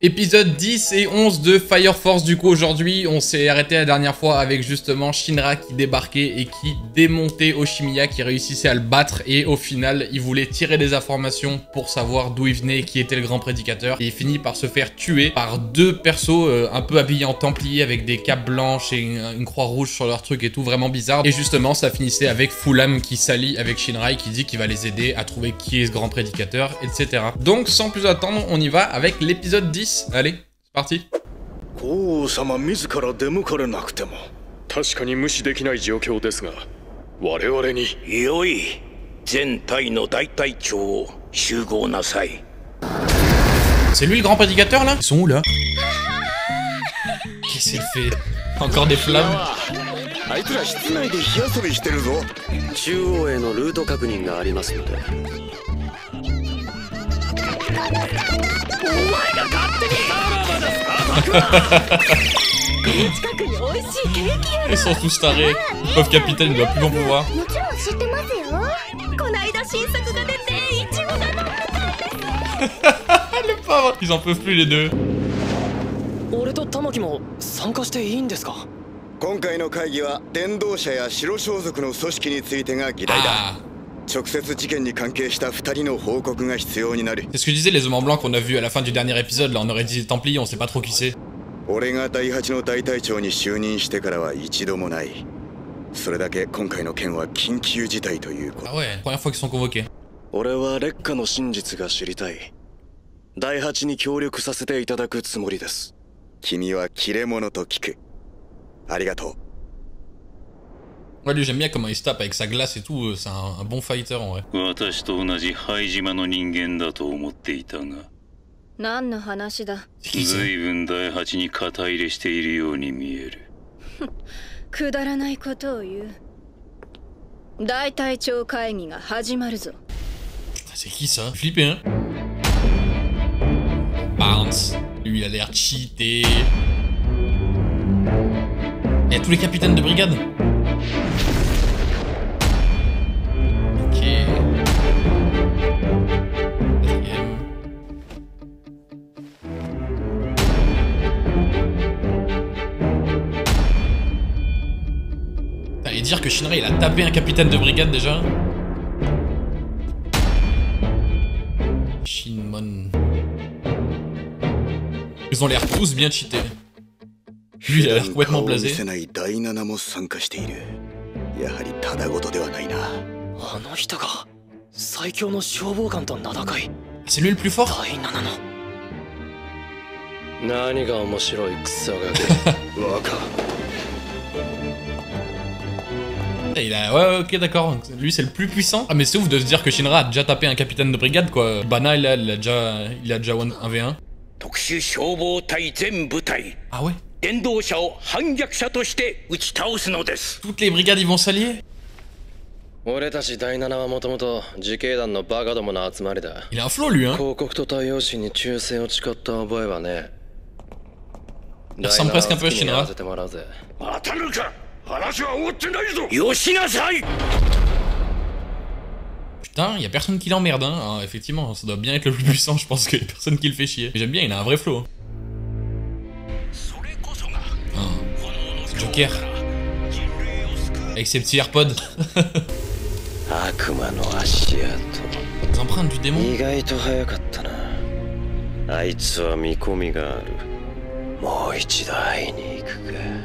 Épisode 10 et 11 de Fire Force. Du coup aujourd'hui on s'est arrêté la dernière fois avec justement Shinra qui débarquait et qui démontait Oshimiya, qui réussissait à le battre, et au final il voulait tirer des informations pour savoir d'où il venait et qui était le grand prédicateur, et il finit par se faire tuer par deux persos un peu habillés en templier avec des capes blanches et une croix rouge sur leur truc et tout, vraiment bizarre. Et justement ça finissait avec Fulham qui s'allie avec Shinra et qui dit qu'il va les aider à trouver qui est ce grand prédicateur, etc. Donc sans plus attendre on y va avec l'épisode 10. Allez, c'est parti. 皇后様自ら出向かれなくても確かに無視できない状況ですが、我々によい全隊の大隊長を集合なさい。 C'est lui le grand prédicateur là? Ils sont où là? Qu'est-ce qu'il fait? Encore des flammes? あいつら室内で火遊びしてるぞ。中央へのルート確認がありますので。お前が勝手にサラダですか。 Ils sont tous tarés. Le pauvre capitaine, il doit plus en pouvoir. Le pauvre, ils en peuvent plus les deux. 俺と玉木も参加していいんですか？今回の会議は伝道者や白装束の組織についてが議題だ。直接事件に関係した2人の報告が必要になる。 C'est ce que disaient les hommes en blanc qu'on a vu à la fin du dernier épisode. Là, on aurait dit les Templiers, on sait pas trop qui c'est. 俺が第8の大隊長に就任してからは一度もない。それだけ今回の件は緊急事態ということ。 Ah ouais, première fois qu'ils sont convoqués. 俺は劣化の真実が知りたい。第8に協力させていただくつもりです。君は切れ者と聞く。ありがとう。 Ouais, lui j'aime bien comment il se tape avec sa glace et tout, c'est un bon fighter en vrai. 私と同じ灰島の人間だと思っていたが、何の話だ。随分第八に肩入れしているように見える。くだらないことを言う。大隊長会議が始まるぞ。 C'est qui ça? Flippé hein? Barnes, lui il a l'air cheaté. Il y a tous les capitaines de brigade. Ok. Quatrième. Putain, et dire que Shinra il a tapé un capitaine de brigade déjà. Shinmon. Ils ont l'air tous bien cheatés. Lui il a l'air complètement blasé. C'est lui le plus fort? 何が面白いクソガキ。若。 Il a... Ouais, ok, d'accord. Lui, c'est le plus puissant. Ah, mais c'est ouf de se dire que Shinra a déjà tapé un capitaine de brigade, quoi. Bana, il a déjà 1v1. Ah ouais? Toutes les brigades, ils vont s'allier? 俺たち第7はもともと自警団のバカどもの集まりだ。 Il a un flow, lui, hein. 広告と太陽神に忠誠を誓った覚えはね。 Il ressemble presque un peu à Shinra. 当たるか。話は終わってないぞ。よしなさい。 Putain, y a personne qui l'emmerde, hein. Alors, effectivement, ça doit bien être le plus puissant, je pense qu'il y a personne qui le fait chier. Mais j'aime bien, il a un vrai flow. Oh, c'est Joker. Avec ses petits AirPods. Les empreintes du démon.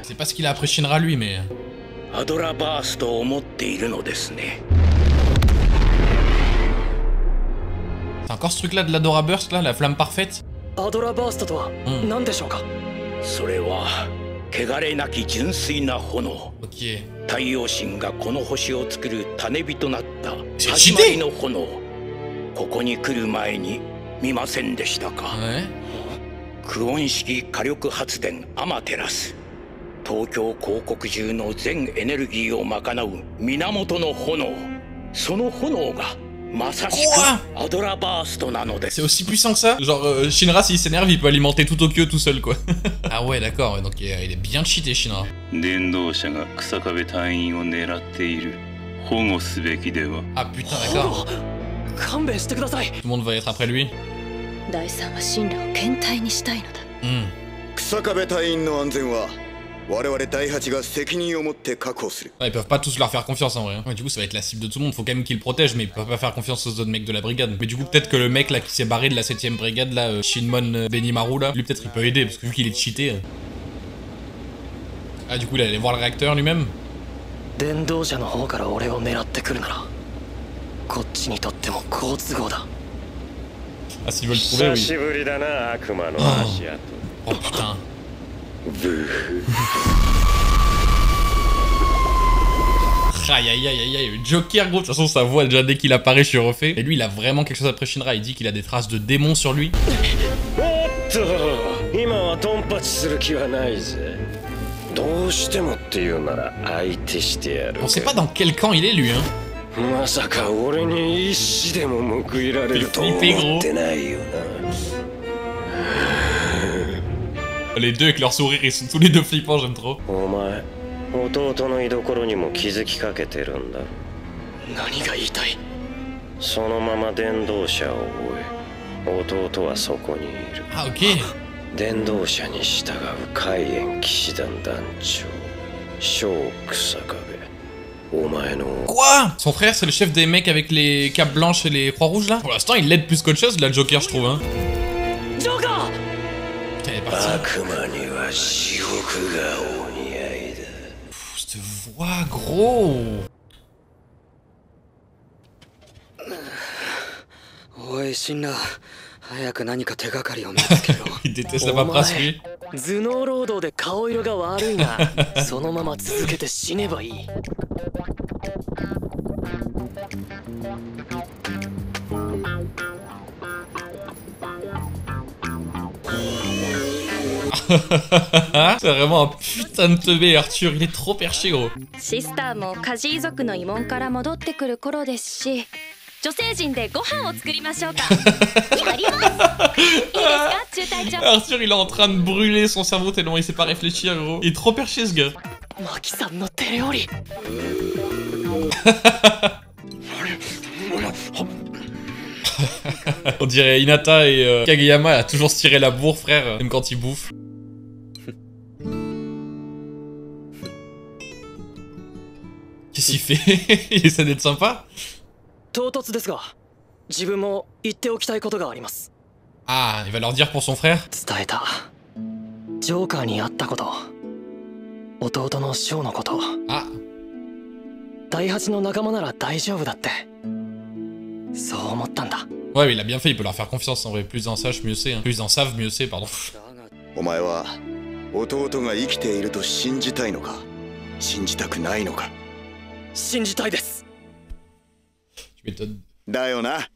C'est pas ce qu'il a après Shinra lui, mais... C'est encore ce truc là de l'Adora Burst là, la flamme parfaite. Adora Burst とは何でしょうか？それは汚れなき純粋な炎。 Ok. 太陽神がこの星を作る種火となった始まりの炎。ここに来る前に見ませんでしたか？ Ouais. クオン式火力発電アマテラス。東京広告中の全エネルギーを賄う源の炎。その炎が C'est aussi puissant que ça? Genre Shinra s'il s'énerve il peut alimenter tout Tokyo tout seul quoi. Ah ouais d'accord, donc il est bien cheaté Shinra. Ah putain d'accord. Tout le monde va être après lui. 第三は進路を検体にしたいのだ。日下部隊員の安全は我々第8が責任を持って確保する。Ouais, ils peuvent pas tous leur faire confiance en vrai. Ouais, du coup, ça va être la cible de tout le monde. Faut quand même qu'ils le protègent, mais ils peuvent pas faire confiance aux autres mecs de la brigade. Mais du coup, peut-être que le mec là qui s'est barré de la 7ème brigade, là, Shinmon Benimaru, là, lui peut-être il peut aider parce que vu qu'il est cheaté. Ah, du coup, il allait voir le réacteur lui-même. 電動車の方から俺を狙ってくるなら、こっちにとっても好都合だ。 Ah, s'ils veulent trouver, oui. Oh putain. Aïe aïe aïe aïe, Joker gros, de toute façon sa voix déjà dès qu'il apparaît je suis refait. Et lui il a vraiment quelque chose après Shinra, il dit qu'il a des traces de démons sur lui. On sait pas dans quel camp il est lui hein. Flippé gros. Les deux avec leur sourire ils sont tous les deux flippants, j'aime trop. 弟の居所にも気づきかけてるんだ。何が言いたい？そのまま電動車を追え。弟はそこにいる。Ah ok. 電動車に従う海援騎士団団長小草壁。お前の。Quoi? Son frère c'est le chef des mecs avec les capes blanches et les croix rouges là? Pour l'instant il l'aide plus qu'autre chose la Joker je trouve hein. Joker! Putain elle est partie. Cette voix gros. Il déteste la paperasse lui. 頭脳労働で顔色が悪いが、そのまま続けて死ねばいい。C'est vraiment un putain de teubé Arthur, il est trop perché gros. シスターもカジー族の慰問から戻ってくる頃ですし、女性陣でご飯を作りましょうか。やります。いいですか、中隊長。Arthur il est en train de brûler son cerveau tellement il sait pas réfléchir gros. Il est trop perché ce gars. マキさんの手料理。On dirait Hinata et Kageyama a toujours se tiré la bourre frère, même quand il bouffe. Qu'est-ce qu'il fait? Il essaie d'être sympa? 唐突ですが、自分も言っておきたいことがあります。Ah, il va leur dire pour son frère? 伝えた。ジョーカーに会ったこと。弟のショーのこと。Ah. 第8の仲間なら大丈夫だって。そう思ったんだ。Ouais, mais il a bien fait, il peut leur faire confiance en vrai. Plus ils en sachent, mieux c'est. Hein. Plus ils en savent, mieux c'est, pardon. お前は弟が生きていると信じたいのか、信じたくないのか。信じたいです。Tu m'étonnes. だよな。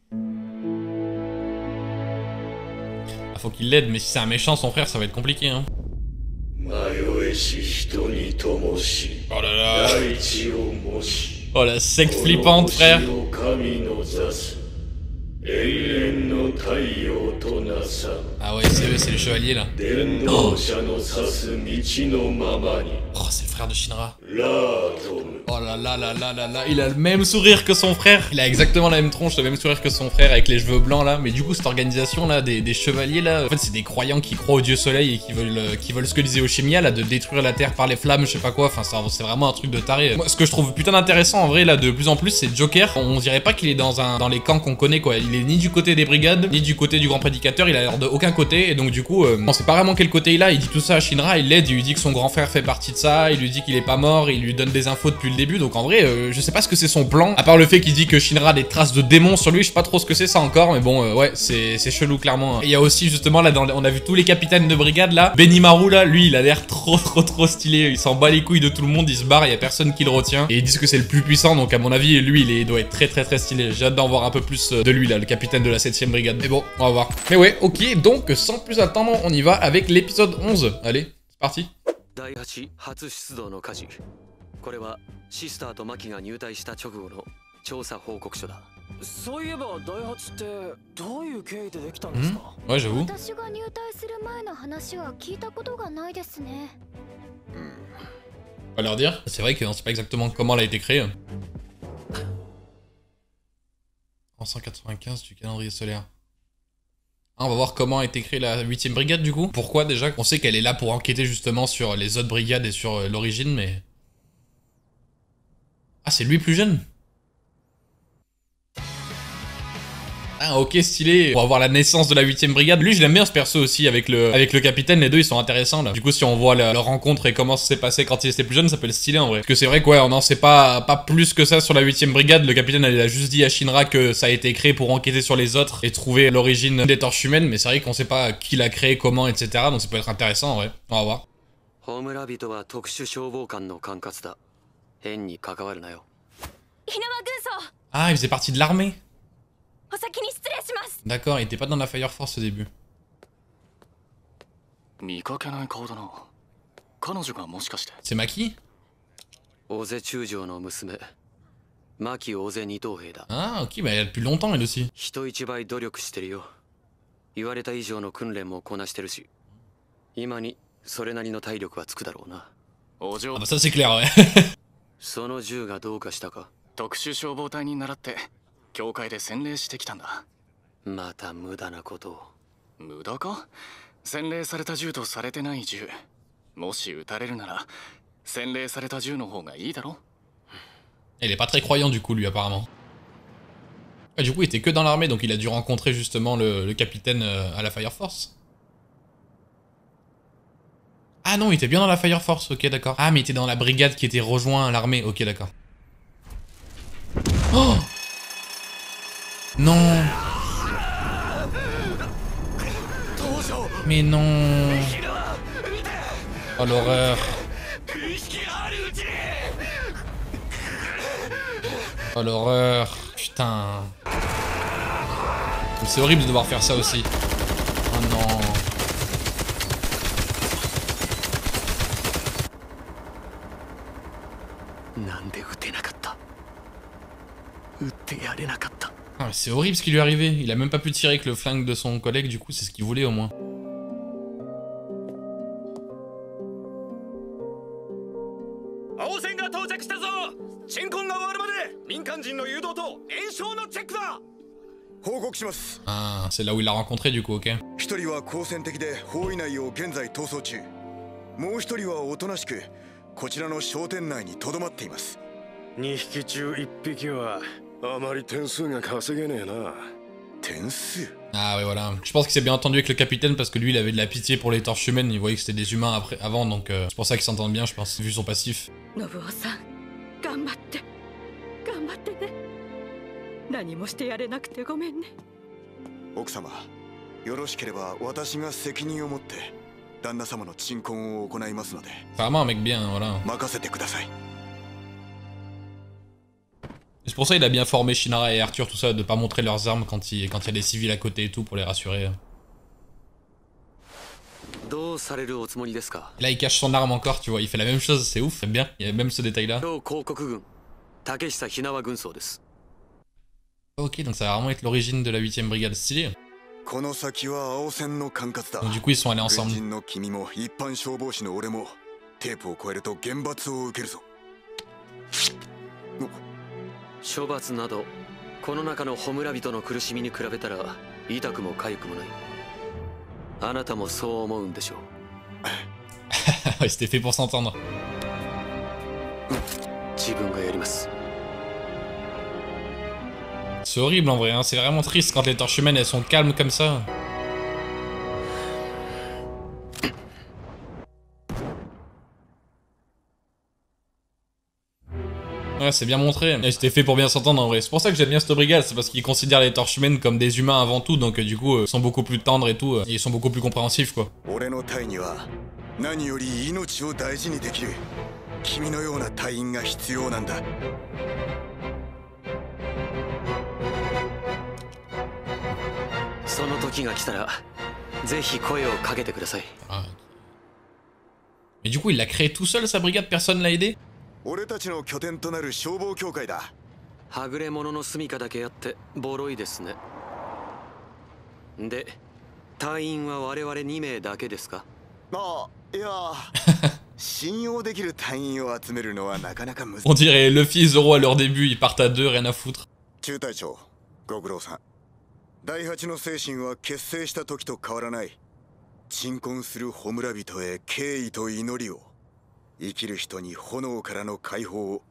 Ah, faut qu'il l'aide, mais si c'est un méchant, son frère, ça va être compliqué, hein. Oh là là. Oh la secte flippante, frère. Ah ouais, c'est eux, c'est les chevaliers là. Oh, oh c'est le frère de Shinra. Oh là là là là là là, il a le même sourire que son frère. Il a exactement la même tronche, le même sourire que son frère avec les cheveux blancs là. Mais du coup, cette organisation là, des chevaliers là, en fait, c'est des croyants qui croient au dieu soleil et qui veulent ce que disait Oshimiya là, de détruire la terre par les flammes, je sais pas quoi. Enfin, c'est vraiment un truc de taré. Moi, ce que je trouve putain d'intéressant en vrai là, de plus en plus, c'est Joker. On dirait pas qu'il est dans les camps qu'on connaît quoi. Il est ni du côté des brigades, ni du côté du grand prédicateur. Il a l'air de aucun côté. Et donc du coup, on sait pas vraiment quel côté il a. Il dit tout ça à Shinra, il l'aide, il lui dit que son grand frère fait partie de ça, il lui dit qu'il est pas mort, il lui donne des infos depuis le début. Donc en vrai, je sais pas ce que c'est son plan. À part le fait qu'il dit que Shinra a des traces de démons sur lui, je sais pas trop ce que c'est ça encore. Mais bon, ouais, c'est chelou clairement. Et il y a aussi justement là, on a vu tous les capitaines de brigade là. Benimaru là, lui, il a l'air trop stylé. Il s'en bat les couilles de tout le monde, il se barre, il y a personne qui le retient. Et ils disent que c'est le plus puissant. Donc à mon avis, lui, il doit être très stylé. J'ai hâte d'en voir un peu plus de lui là, le capitaine de la 7ème brigade. Mais bon, on va voir. Mais ouais, ok, donc sans plus attendre, on y va avec l'épisode 11. Allez, c'est parti. これはシスターとマキが入隊した直後の調査報告書だ。そういえば第8ってどういう経緯でできたんですか？ Ouais, j'avoue. 私が入隊する前の話は聞いたことがないですね。On va leur dire. C'est vrai qu'on sait pas exactement comment elle a été créée. En 195 du calendrier solaire. Ah, on va voir comment a été créée la 8ème brigade du coup. Pourquoi déjà? On sait qu'elle est là pour enquêter justement sur les autres brigades et sur l'origine, mais... Ah, c'est lui plus jeune? Ah, ok, stylé. Pour avoir la naissance de la 8ème brigade. Lui, je l'aime bien ce perso aussi avec le capitaine. Les deux, ils sont intéressants là. Du coup, si on voit leur rencontre et comment ça s'est passé quand il était plus jeune, ça peut le stylé en vrai. Parce que c'est vrai quoi, on n'en sait pas plus que ça sur la 8ème brigade. Le capitaine, il a juste dit à Shinra que ça a été créé pour enquêter sur les autres et trouver l'origine des torches humaines. Mais c'est vrai qu'on sait pas qui l'a créé, comment, etc. Donc ça peut être intéressant en vrai. On va voir. Ah, il faisait partie de l'armée. D'accord, il était pas dans la Fire Force au début. C'est Maki? Ah, ok, bah elle a depuis longtemps elle aussi. Ah bah ça c'est clair, ouais. 特殊消防隊に倣って教会で洗礼してきたんだ。また無駄なことを。無駄か？洗礼された銃とされてない銃。もし撃たれるなら洗礼された銃の方がいいだろ。Il est pas très croyant du coup lui apparemment. Ah, du coup il était que dans l'armée donc il a dû rencontrer justement le capitaine à la Fire Force. Ah non, il était bien dans la Fire Force, ok d'accord. Ah mais il était dans la brigade qui était rejoint à l'armée, ok d'accord. Oh non. Mais non. Oh l'horreur. Oh l'horreur. Putain. C'est horrible de devoir faire ça aussi. Oh non. Ah, c'est horrible ce qui lui est arrivé. Il a même pas pu tirer avec le flingue de son collègue, du coup c'est ce qu'il voulait au moins. Ah, c'est là où il l'a rencontré du coup, ok. Ah ouais voilà. Je pense qu'il s'est bien entendu avec le capitaine parce que lui il avait de la pitié pour les torches humaines, il voyait que c'était des humains avant donc c'est pour ça qu'ils s'entendent bien je pense, vu son passif. Vraiment un mec bien, voilà. C'est pour ça qu'il a bien formé Shinra et Arthur, tout ça, de pas montrer leurs armes quand il y a des civils à côté et tout, pour les rassurer. Là, il cache son arme encore, tu vois, il fait la même chose, c'est ouf, c'est bien, il y a même ce détail-là. Ok, donc ça va vraiment être l'origine de la 8ème brigade, stylé. Donc du coup, ils sont allés ensemble. C'était fait pour s'entendre. C'est horrible en vrai, hein. C'est vraiment triste quand les torches humaines elles sont calmes comme ça. Ouais, c'est bien montré. Et c'était fait pour bien s'entendre en vrai. C'est pour ça que j'aime bien cette brigade, c'est parce qu'ils considèrent les torches humaines comme des humains avant tout, donc du coup, ils sont beaucoup plus tendres et tout, et ils sont beaucoup plus compréhensifs quoi. Ah. Mais du coup, il l'a créé tout seul sa brigade, personne l'a aidé? On dirait Luffy et Zoro à leur début, ils partent à deux, rien à foutre. 第八の精神は結成した時と変わらない。鎮魂する焔人へ敬意と祈りを。生きる人に炎からの解放を。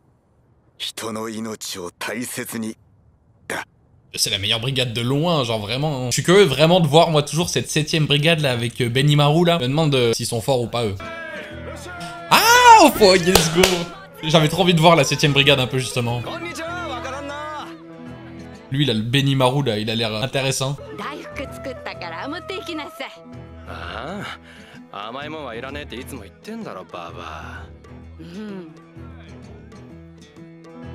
人の命を大切に。C'est la meilleure brigade de loin, genre vraiment. Je suis curieux vraiment de voir moi toujours cette 7ème brigade là avec Benimaru là. Je me demande s'ils sont forts ou pas eux. Ah, oh, let's go. J'avais trop envie de voir la 7ème brigade un peu justement. Lui il a le Benimaru là, il a l'air intéressant.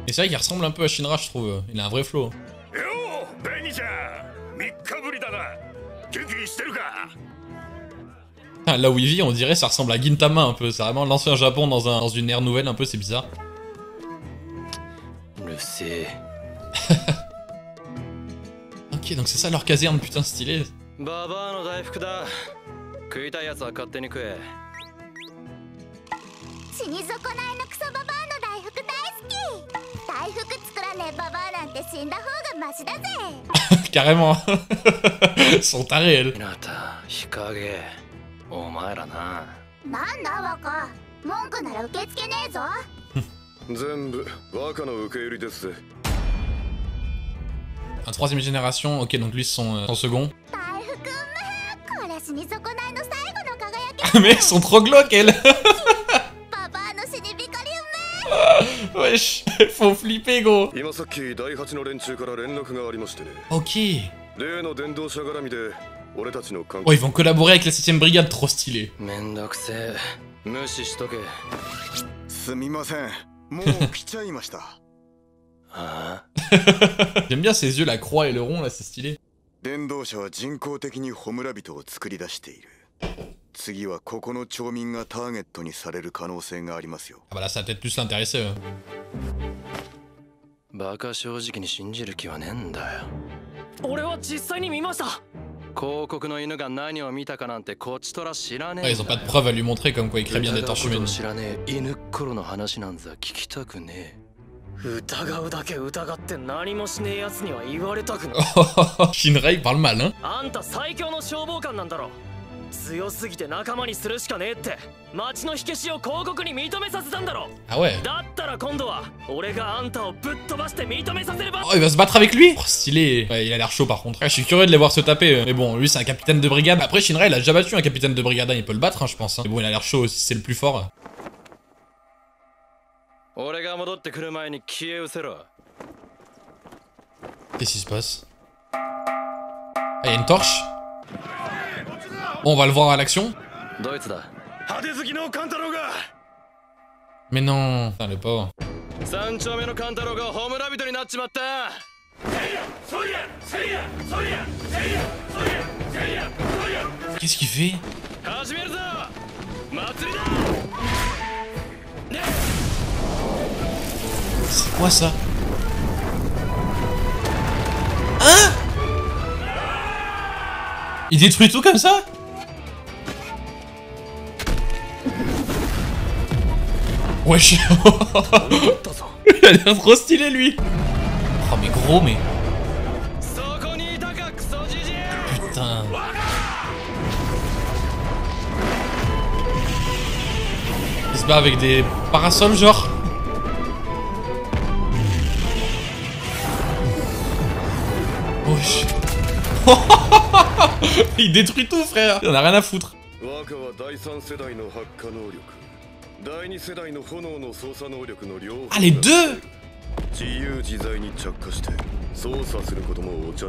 Et c'est vrai qu'il ressemble un peu à Shinra je trouve, il a un vrai flow. Ah, là où il vit, on dirait ça ressemble à Gintama un peu. C'est vraiment l'ancien Japon dans une ère nouvelle un peu, c'est bizarre. Le C. Ok, donc c'est ça leur caserne, putain stylé. Carrément. Ils sont tarés, elles. Un 3ème génération, ok, donc lui son second. Mais elles sont trop glauques, elles. Wesh, elles font flipper, gros. Ok. Oh, ils vont collaborer avec la 7ème brigade, trop stylé. J'aime bien ses yeux, la croix et le rond, là, c'est stylé. Ah bah là, ça va peut-être plus l'intéresser. Oh, ils ont pas de preuves à lui montrer comme quoi il crée bien des torches humaines. Shinra il parle mal, hein. Ah ouais. Oh, il va se battre avec lui. Oh, stylé. Ouais, il a l'air chaud par contre. Ouais, je suis curieux de les voir se taper. Mais bon, lui c'est un capitaine de brigade. Après Shinra il a déjà battu un capitaine de brigade, il peut le battre hein, je pense. Mais bon, il a l'air chaud aussi, c'est le plus fort. Qu'est-ce qui se passe? Ah, il y a une torche. Bon, on va le voir à l'action. Mais non, putain, le pauvre. Qu'est-ce qu'il fait? C'est quoi ça? Hein? Il détruit tout comme ça? Wesh. Il a l'air trop stylé lui. Oh mais gros mais... Putain. Il se bat avec des parasols genre. Wesh. Il détruit tout frère. Il en a rien à foutre. Ah les deux.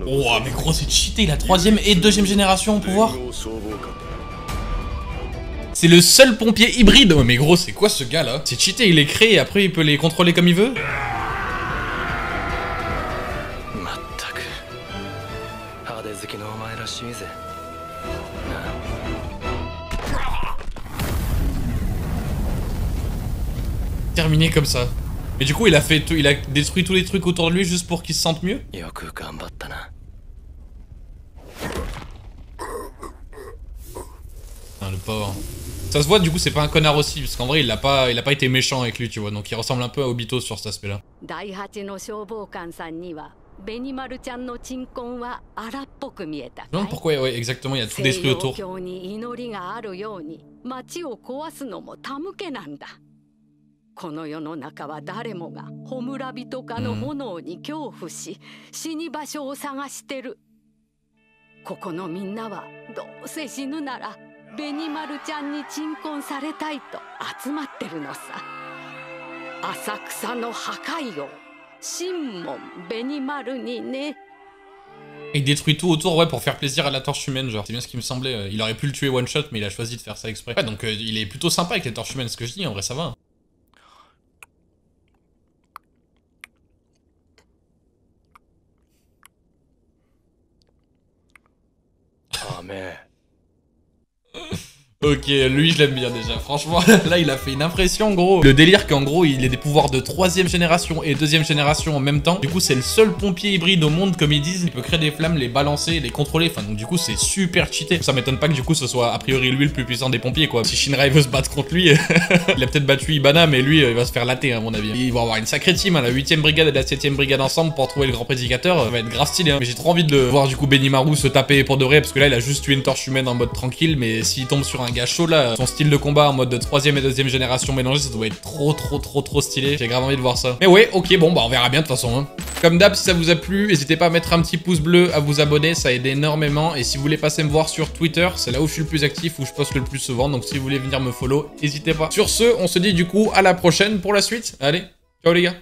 Oh mais gros c'est cheaté, la 3ème et 2ème génération au pouvoir. C'est le seul pompier hybride. Oh mais gros c'est quoi ce gars là? C'est cheaté, il les crée et après il peut les contrôler comme il veut. Terminé comme ça. Mais du coup il a fait tout, il a détruit tous les trucs autour de lui juste pour qu'il se sente mieux. Putain, le pauvre. Ça se voit du coup c'est pas un connard aussi parce qu'en vrai il a pas été méchant avec lui tu vois, donc il ressemble un peu à Obito sur cet aspect là. ベニマルちゃんの鎮魂は荒っぽく見えたかい？ Non, pourquoi, ouais, exactement, il y a tout détruit autour. 西洋教に祈りがあるように町を壊すのも手向けなんだ。この世の中は誰もが焔人化の炎に恐怖し、死に場所を探してる。ここのみんなはどうせ死ぬならベニマルちゃんに鎮魂されたいと集まってるのさ。浅草の破壊王神門ベニマルにね。Il détruit tout autour, ouais, pour faire plaisir à la torche humaine, genre. C'est bien ce qui me semblait. Il aurait pu le tuer one shot, mais il a choisi de faire ça exprès. Ouais, donc il est plutôt sympa avec les torches humaines, ce que je dis, en vrai, ça va. Ah, mais... Ok, lui je l'aime bien déjà, franchement, là il a fait une impression gros. Le délire qu'en gros il ait des pouvoirs de 3ème génération et 2ème génération en même temps. Du coup c'est le seul pompier hybride au monde comme ils disent. Il peut créer des flammes, les balancer, les contrôler, enfin donc du coup c'est super cheaté. Ça m'étonne pas que du coup ce soit a priori lui le plus puissant des pompiers quoi. Si Shinra veut se battre contre lui, il a peut-être battu Ibana mais lui il va se faire latter à mon avis. Il va avoir une sacrée team, hein, la 8ème brigade et la 7ème brigade ensemble pour trouver le grand prédicateur. Ça va être grave stylé hein. Mais j'ai trop envie de le voir du coup Benimaru se taper pour de vrai parce que là il a juste tué une torche humaine en mode tranquille. Mais s'il tombe sur un gars chaud là, son style de combat en mode de 3ème et 2ème génération mélangé, ça doit être trop stylé. J'ai grave envie de voir ça. Mais ouais, ok, bon bah on verra bien de toute façon hein. Comme d'hab, si ça vous a plu, n'hésitez pas à mettre un petit pouce bleu, à vous abonner, ça aide énormément. Et si vous voulez passer me voir sur Twitter, c'est là où je suis le plus actif, où je poste le plus souvent. Donc si vous voulez venir me follow, n'hésitez pas. Sur ce, on se dit du coup à la prochaine pour la suite. Allez, ciao les gars.